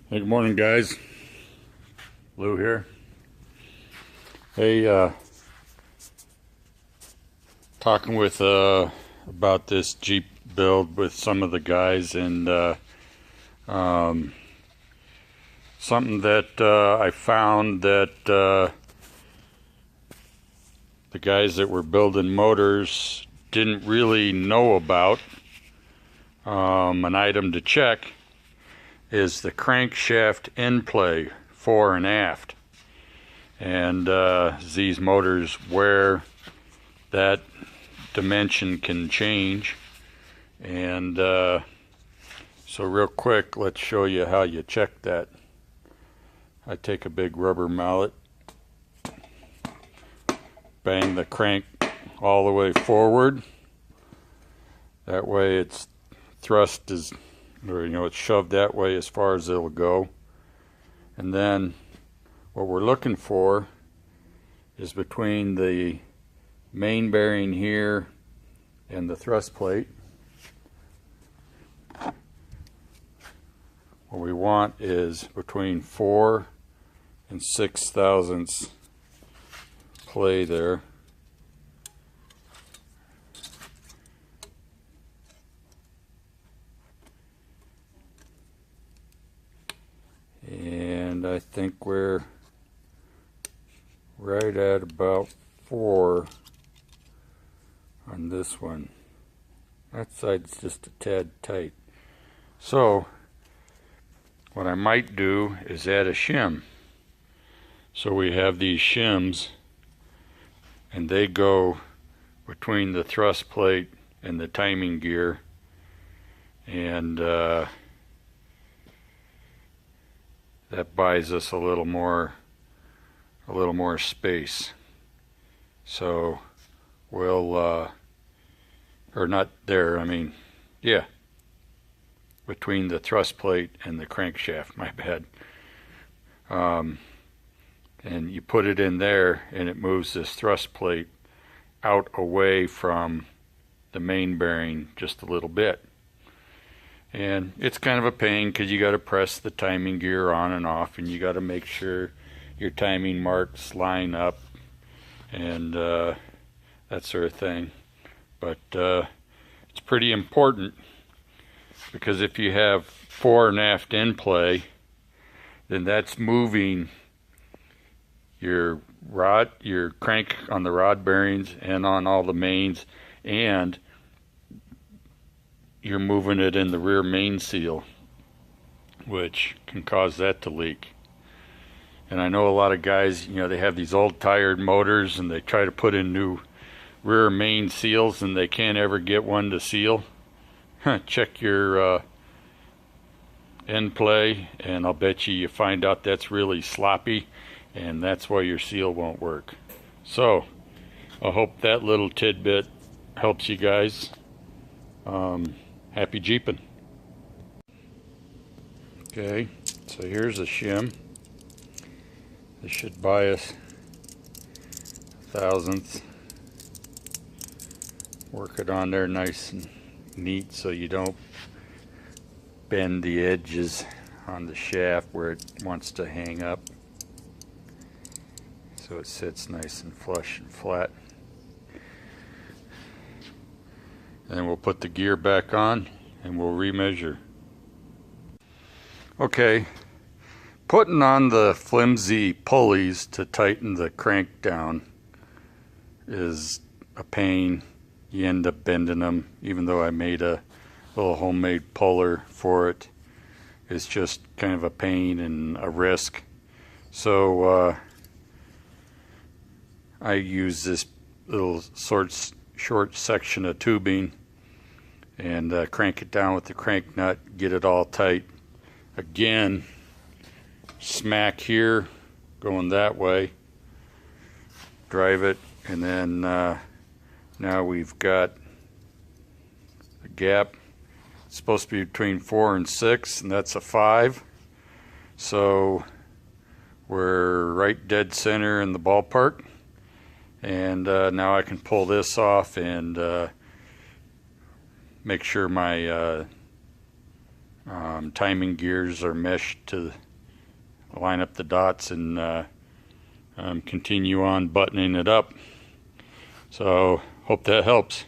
Hey, good morning, guys. Lou here. Hey, talking with about this Jeep build with some of the guys, and something that I found that the guys that were building motors didn't really know about. An item to check is the crankshaft end play fore and aft, and these motors where that dimension can change. And so real quick, let's show you how you check that. I take a big rubber mallet, bang the crank all the way forward, that way it's thrust is, or it's shoved that way as far as it'll go. And then what we're looking for is between the main bearing here and the thrust plate. What we want is between 4 and 6 thousandths play there. And I think we're right at about 4 on this one. That side's just a tad tight. So what I might do is add a shim. So we have these shims, and they go between the thrust plate and the timing gear, and that buys us a little more space. So we'll or not there, I mean, yeah, between the thrust plate and the crankshaft, my bad. And you put it in there, and it moves this thrust plate out away from the main bearing just a little bit. And it's kind of a pain because you got to press the timing gear on and off, and you got to make sure your timing marks line up and that sort of thing. But it's pretty important, because if you have fore and aft end play, then that's moving your rod, your crank on the rod bearings and on all the mains, and you're moving it in the rear main seal, which can cause that to leak. And I know a lot of guys, they have these old tired motors, and they try to put in new rear main seals, and they can't ever get one to seal. Check your end play, and I'll bet you find out that's really sloppy, and that's why your seal won't work. So I hope that little tidbit helps you guys. Happy Jeeping. Okay, so here's a shim. This should buy us thousandths. Work it on there nice and neat so you don't bend the edges on the shaft where it wants to hang up, so it sits nice and flush and flat. And then we'll put the gear back on and we'll remeasure. Okay, putting on the flimsy pulleys to tighten the crank down is a pain. You end up bending them, even though I made a little homemade puller for it. It's just kind of a pain and a risk. So I use this little short section of tubing and crank it down with the crank nut, get it all tight. Again, smack here, going that way, drive it, and then now we've got a gap. It's supposed to be between 4 and 6, and that's a 5. So we're right dead center in the ballpark. And now I can pull this off and make sure my timing gears are meshed to line up the dots and continue on buttoning it up. So hope that helps.